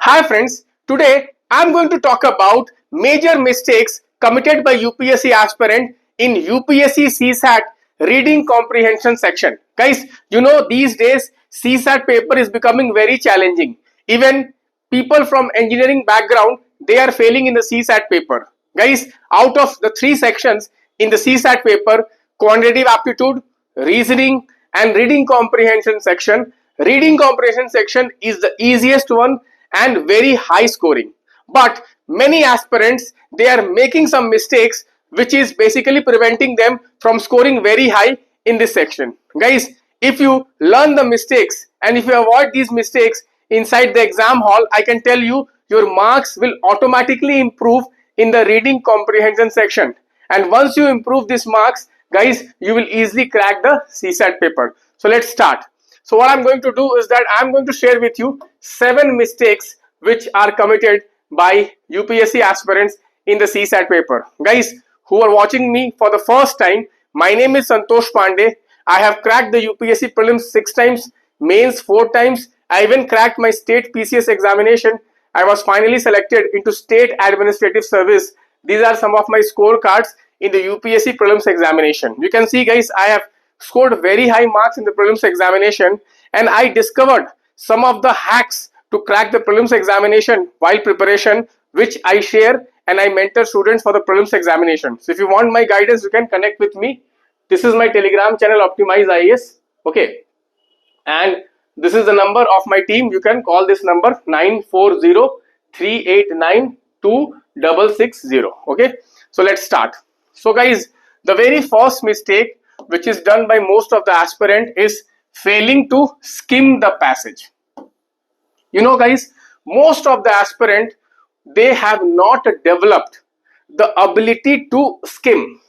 Hi friends, today I am going to talk about major mistakes committed by UPSC aspirant in UPSC CSAT Reading Comprehension section. Guys, you know these days CSAT paper is becoming very challenging. Even people from engineering background, they are failing in the CSAT paper. Guys, out of the three sections in the CSAT paper, quantitative aptitude, reasoning and reading comprehension section is the easiest one and very high scoring, but many aspirants, they are making some mistakes which is basically preventing them from scoring very high in this section. Guys, if you learn the mistakes and if you avoid these mistakes inside the exam hall, I can tell you your marks will automatically improve in the reading comprehension section. And once you improve these marks, guys, you will easily crack the CSAT paper. So let's start. So what I'm going to do is that I'm going to share with you 7 mistakes which are committed by UPSC aspirants in the CSAT paper. Guys who are watching me for the first time, my name is Santosh Pandey. I have cracked the UPSC prelims 6 times, mains 4 times. I even cracked my state PCS examination. I was finally selected into state administrative service. These are some of my scorecards in the UPSC prelims examination. You can see, guys, I have scored very high marks in the prelims examination, and I discovered some of the hacks to crack the prelims examination while preparation, which I share and I mentor students for the prelims examination. So if you want my guidance, you can connect with me. This is my Telegram channel, Optimize IAS. Okay, and this is the number of my team. You can call this number 940-389-2660. Okay, so let's start. So guys, the very first mistake which is done by most of the aspirant is failing to skim the passage. You know, guys, most of the aspirant, they have not developed the ability to skim.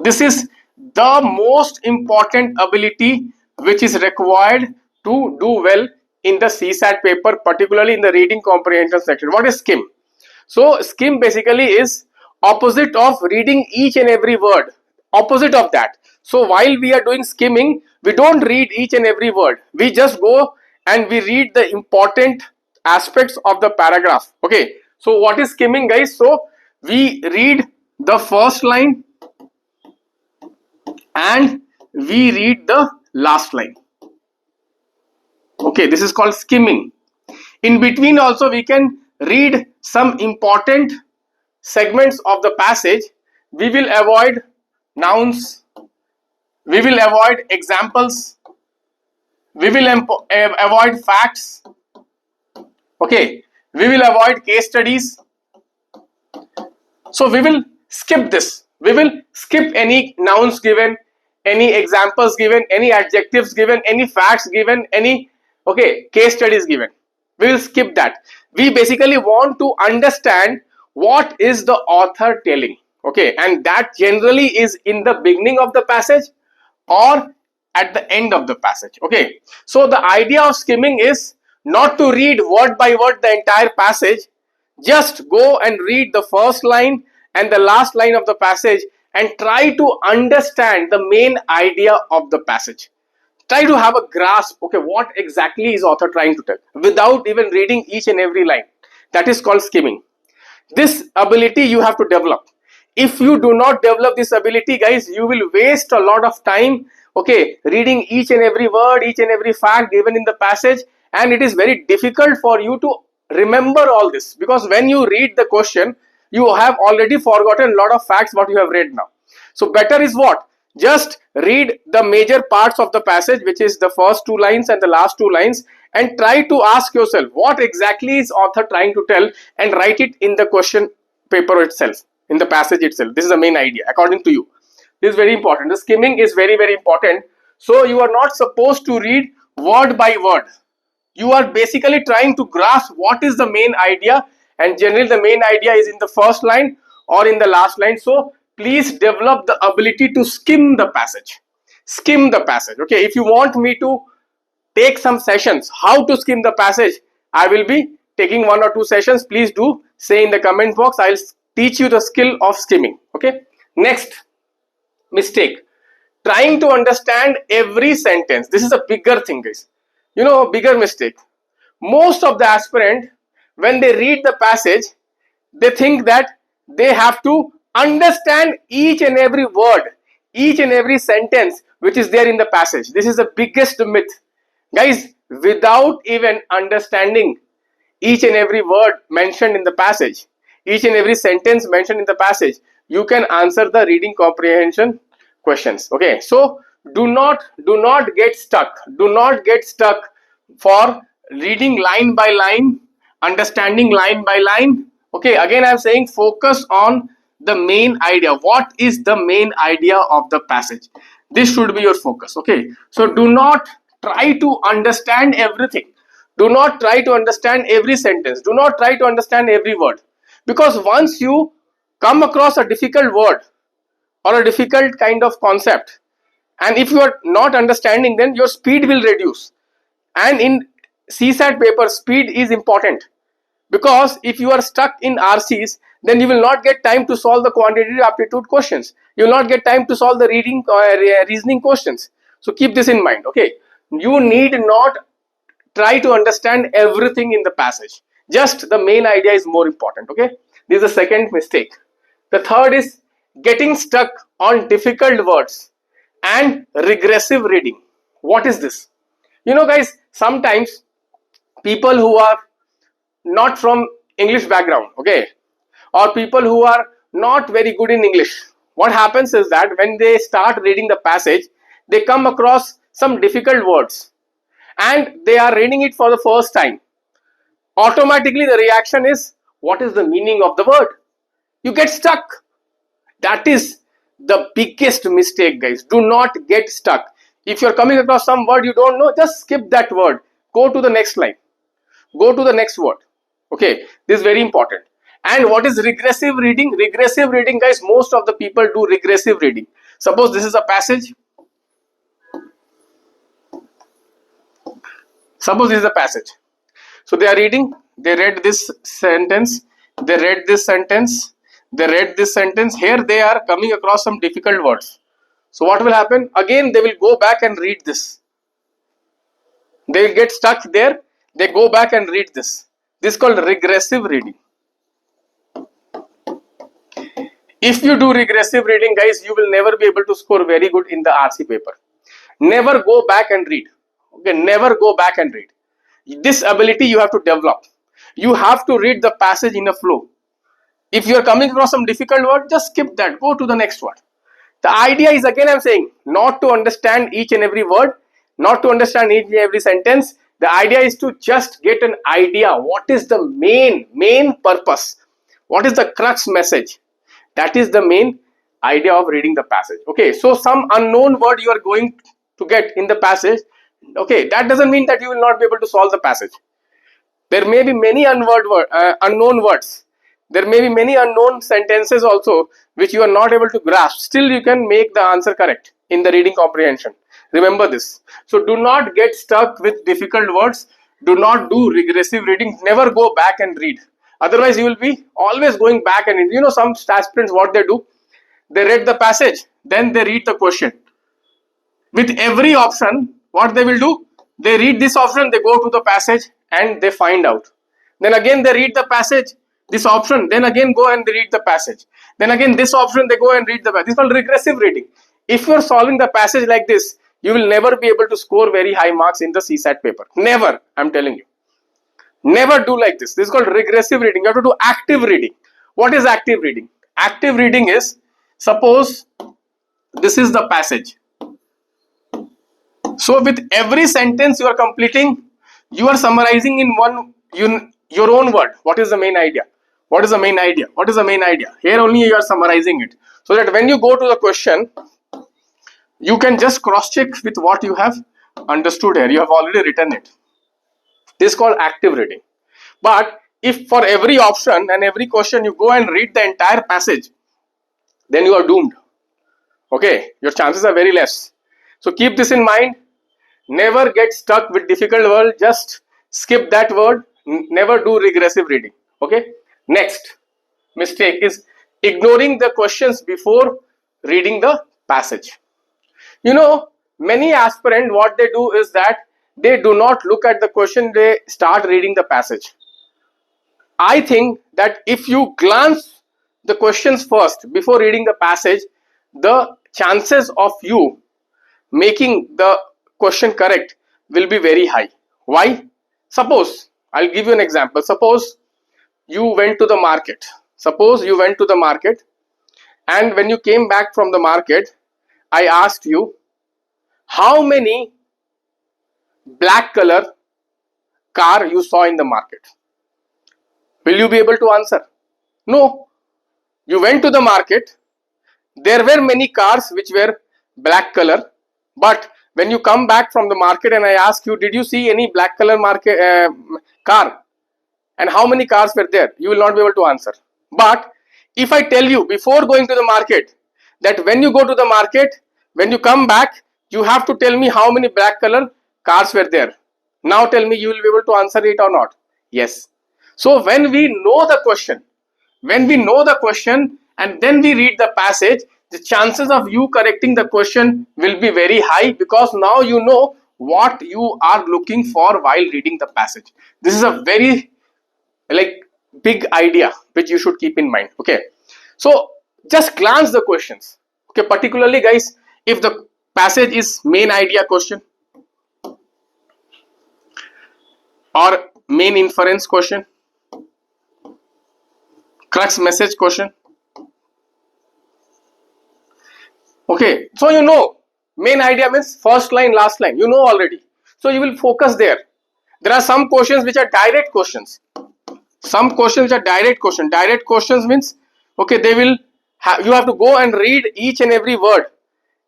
This is the most important ability which is required to do well in the CSAT paper, particularly in the reading comprehension section. What is skim? So skim basically is opposite of reading each and every word, opposite of that. So while we are doing skimming, we don't read each and every word. We just go and we read the important aspects of the paragraph. Okay, so what is skimming, guys? So we read the first line and we read the last line. Okay, this is called skimming. In between also we can read some important segments of the passage. We will avoid nouns, we will avoid examples, we will avoid facts. Okay, we will avoid case studies. So we will skip this. We will skip any nouns given, any examples given, any adjectives given, any facts given, any case studies given. We will skip that. We basically want to understand what is the author telling. Okay, and that generally is in the beginning of the passage or at the end of the passage. Okay, so the idea of skimming is not to read word by word the entire passage. Just go and read the first line and the last line of the passage and try to understand the main idea of the passage. Try to have a grasp, okay, what exactly is author trying to tell without even reading each and every line. That is called skimming. This ability you have to develop. If you do not develop this ability, guys, you will waste a lot of time, okay, reading each and every word, each and every fact given in the passage, and it is very difficult for you to remember all this, because when you read the question, you have already forgotten a lot of facts what you have read now. So better is what? Just read the major parts of the passage, which is the first 2 lines and the last 2 lines, and try to ask yourself what exactly is author trying to tell, and write it in the question paper itself, in the passage itself. This is the main idea according to you. This is very important. The skimming is very, very important. So you are not supposed to read word by word. You are basically trying to grasp what is the main idea, and generally the main idea is in the first line or in the last line. So please develop the ability to skim the passage. Skim the passage. Okay, if you want me to take some sessions how to skim the passage, I will be taking 1 or 2 sessions. Please do say in the comment box. I'll teach you the skill of skimming. Okay, next mistake, trying to understand every sentence. This is a bigger thing, guys. You know, bigger mistake. most of the aspirant, when they read the passage, they think that they have to understand each and every word, each and every sentence which is there in the passage. This is the biggest myth. Guys, without even understanding each and every word mentioned in the passage, each and every sentence mentioned in the passage, you can answer the reading comprehension questions. Okay, so do not get stuck. Do not get stuck for reading line by line, understanding line by line. Okay, again I'm saying focus on the main idea. What is the main idea of the passage? This should be your focus. Okay, so do not try to understand everything. Do not try to understand every sentence. Do not try to understand every word, because once you come across a difficult word or a difficult kind of concept, and if you are not understanding, then your speed will reduce. And in CSAT paper, speed is important, because if you are stuck in RCs, then you will not get time to solve the quantitative aptitude questions. You will not get time to solve the reading reasoning questions. So keep this in mind. Okay, you need not try to understand everything in the passage. Just the main idea is more important. Okay, this is the second mistake. The third is getting stuck on difficult words and regressive reading. What is this? You know, guys, sometimes people who are not from English background, okay, or people who are not very good in English, what happens is that when they start reading the passage, they come across some difficult words and they are reading it for the first time. Automatically the reaction is, what is the meaning of the word? You get stuck. That is the biggest mistake, guys. Do not get stuck. If you're coming across some word you don't know, just skip that word. Go to the next line. Go to the next word. Okay, this is very important. And what is regressive reading? Regressive reading, guys, most of the people do regressive reading. Suppose this is a passage. Suppose this is a passage. So they are reading, they read this sentence, they read this sentence, they read this sentence. Here they are coming across some difficult words. So what will happen? Again, they will go back and read this. They will get stuck there. They go back and read this. This is called regressive reading. If you do regressive reading, guys, you will never be able to score very good in the RC paper. Never go back and read. Okay, never go back and read. This ability you have to develop. You have to read the passage in a flow. If you are coming across some difficult word, just skip that. Go to the next word. The idea is, again I'm saying, not to understand each and every word, not to understand each and every sentence. The idea is to just get an idea. What is the main purpose? What is the crux message? That is the main idea of reading the passage. Okay, so some unknown word you are going to get in the passage. Okay, that doesn't mean that you will not be able to solve the passage. There may be many unknown words. There may be many unknown sentences also which you are not able to grasp. Still you can make the answer correct in the reading comprehension. Remember this. So do not get stuck with difficult words. Do not do regressive reading. Never go back and read. Otherwise you will be always going back and read. You know, some aspirants, what they do, they read the passage, then they read the question. With every option, what they will do, they read this option, they go to the passage and they find out. Then again they read the passage, this option, then again go and read the passage. Then again this option, they go and read the passage. This is called regressive reading. If you are solving the passage like this, you will never be able to score very high marks in the CSAT paper. Never, I'm telling you. Never do like this. This is called regressive reading. You have to do active reading. What is active reading? Active reading is, suppose this is the passage. So with every sentence you are completing, you are summarizing in your own word. What is the main idea? What is the main idea? What is the main idea? Here only you are summarizing it. So that when you go to the question, you can just cross check with what you have understood here. You have already written it. This is called active reading. But if for every option and every question you go and read the entire passage, then you are doomed. Okay, your chances are very less. So keep this in mind. Never get stuck with difficult word. Just skip that word. Never do regressive reading. Okay. Next mistake is ignoring the questions before reading the passage. You know, many aspirants, what they do is that they do not look at the question, they start reading the passage. I think that if you glance the questions first before reading the passage, the chances of you making the question correct will be very high. Why? Suppose, I'll give you an example. Suppose you went to the market. Suppose you went to the market, and when you came back from the market, I asked you how many black color car you saw in the market. Will you be able to answer? No. You went to the market, there were many cars which were black color, but when you come back from the market and I ask you, did you see any black color car, and how many cars were there, you will not be able to answer. But if I tell you before going to the market that when you go to the market, when you come back, you have to tell me how many black color cars were there. Now tell me, you will be able to answer it or not? Yes. So when we know the question, and then we read the passage, the chances of you correcting the question will be very high, because now you know what you are looking for while reading the passage. This is a very big idea which you should keep in mind. Okay, so just glance the questions. Okay, particularly guys, if the passage is main idea question or main inference question, crux message question. Okay, so you know main idea means first line, last line, you know already, so you will focus there. There are some questions which are direct questions. Some questions are direct questions. Direct questions means, okay, they will you have to go and read each and every word,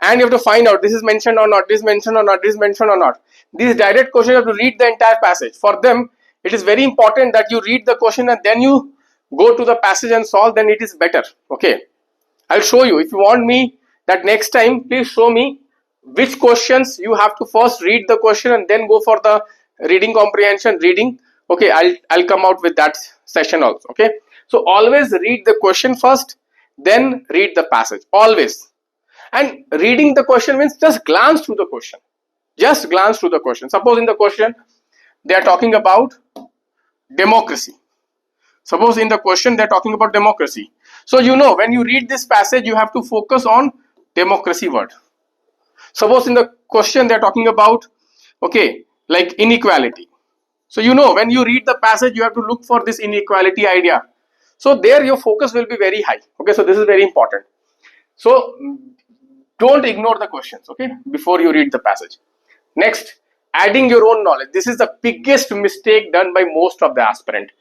and you have to find out this is mentioned or not, this is mentioned or not, this is mentioned or not. These direct questions, you have to read the entire passage. For them, it is very important that you read the question and then you go to the passage and solve, then it is better. Okay, I'll show you. If you want me that next time, please show me which questions you have to first read the question and then go for the reading comprehension reading. Okay, I'll come out with that session also. Okay, so always read the question first, then read the passage, always. And reading the question means just glance through the question. Just glance through the question. Suppose in the question they are talking about democracy. Suppose in the question they are talking about democracy. So you know when you read this passage, you have to focus on democracy word. Suppose in the question they are talking about, okay, like inequality. So you know when you read the passage, you have to look for this inequality idea. So there your focus will be very high. Okay, so this is very important. So don't ignore the questions, okay, before you read the passage. Next, adding your own knowledge. This is the biggest mistake done by most of the aspirant.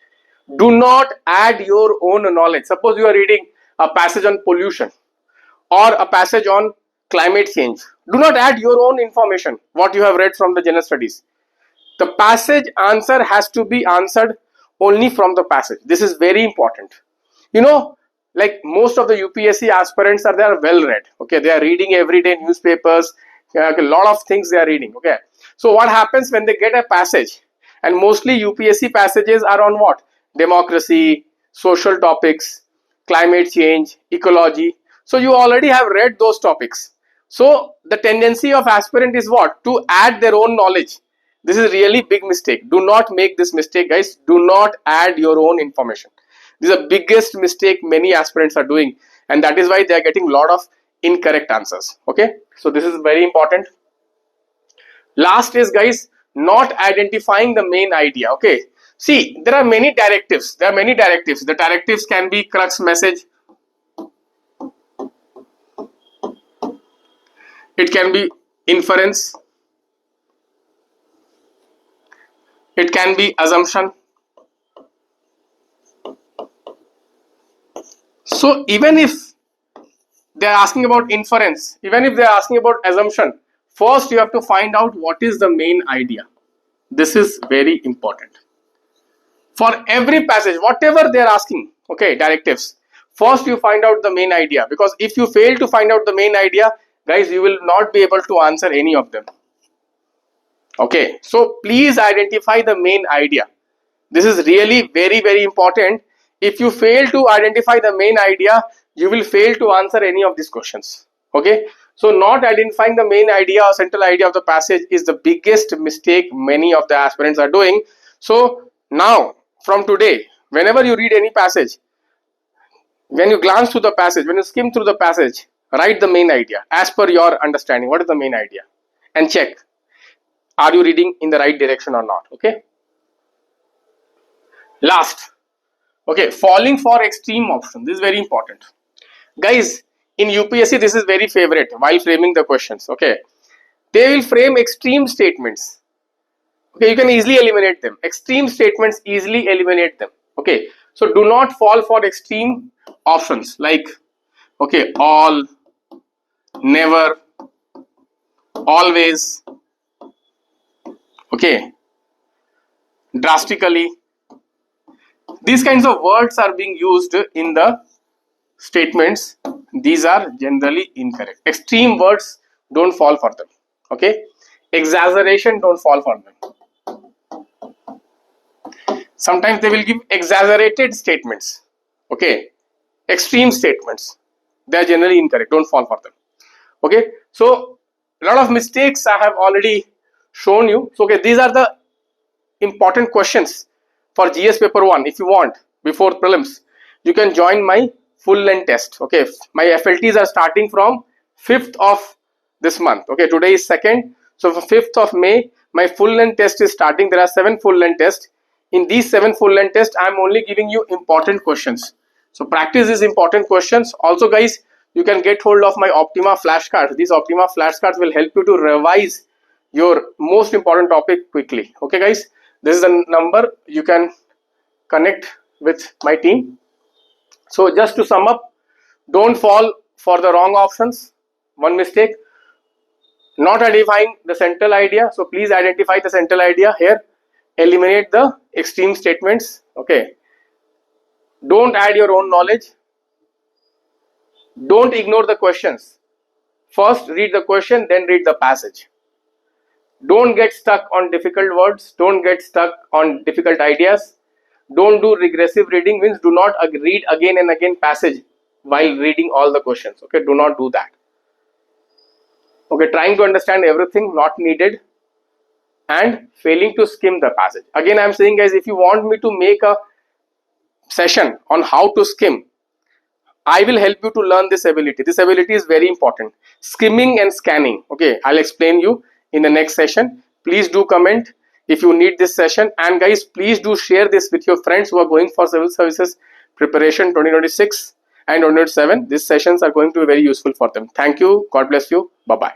Do not add your own knowledge. Suppose you are reading a passage on pollution or a passage on climate change. Do not add your own information, what you have read from the general studies. The passage answer has to be answered only from the passage. This is very important. You know, like most of the UPSC aspirants they are well read. Okay, they are reading everyday newspapers, a lot of things they are reading. Okay, so what happens when they get a passage, and mostly UPSC passages are on what? Democracy, social topics, climate change, ecology. So you already have read those topics. So the tendency of aspirant is what? To add their own knowledge. This is really big mistake. Do not make this mistake, guys. Do not add your own information. This is the biggest mistake many aspirants are doing, and that is why they are getting a lot of incorrect answers. Okay, so this is very important. Last is, guys, not identifying the main idea. Okay, see, there are many directives. The directives can be crux message. It can be inference. It can be assumption. So even if they are asking about inference, even if they are asking about assumption, first you have to find out what is the main idea. This is very important. For every passage, whatever they are asking, okay, directives, first you find out the main idea, because if you fail to find out the main idea, guys, you will not be able to answer any of them. Okay, so please identify the main idea. This is really very, very important. If you fail to identify the main idea, you will fail to answer any of these questions. Okay, So not identifying the main idea or central idea of the passage is the biggest mistake many of the aspirants are doing. So now from today, whenever you read any passage, when you glance through the passage, when you skim through the passage, write the main idea as per your understanding. What is the main idea? And check, are you reading in the right direction or not? Okay. Last, okay, falling for extreme option. This is very important. Guys, in UPSC, this is very favorite while framing the questions. Okay. They will frame extreme statements. Okay, you can easily eliminate them. Extreme statements, easily eliminate them. Okay. So do not fall for extreme options like, okay, all, never, always, okay, drastically. These kinds of words are being used in the statements. These are generally incorrect. Extreme words, don't fall for them. Okay. Exaggeration, don't fall for them. Sometimes they will give exaggerated statements. Okay. Extreme statements, they are generally incorrect. Don't fall for them. Okay. So a lot of mistakes I have already shown you. So okay, these are the important questions for GS paper 1. If you want, before prelims, you can join my full length test. Okay, my FLTs are starting from 5th of this month. Okay, today is 2nd, so for 5th of May my full length test is starting. There are 7 full length tests. In these 7 full length tests, I am only giving you important questions. So practice these important questions. Also guys, you can get hold of my Optima flashcards. These Optima flashcards will help you to revise your most important topic quickly. Okay guys, this is the number you can connect with my team. So just to sum up, don't fall for the wrong options. One mistake, not identifying the central idea. So please identify the central idea here. Eliminate the extreme statements. Okay. Don't add your own knowledge. Don't ignore the questions. First read the question, then read the passage. Don't get stuck on difficult words. Don't get stuck on difficult ideas. Don't do regressive reading, means do not read again and again passage while reading all the questions. Okay, do not do that. Okay, trying to understand everything, not needed, and failing to skim the passage. Again, I am saying guys, if you want me to make a session on how to skim, I will help you to learn this ability. This ability is very important. Skimming and scanning. Okay, I'll explain you in the next session. Please do comment if you need this session, and guys, please do share this with your friends who are going for civil services preparation 2026 and 2027. These sessions are going to be very useful for them. Thank you. God bless you. Bye bye.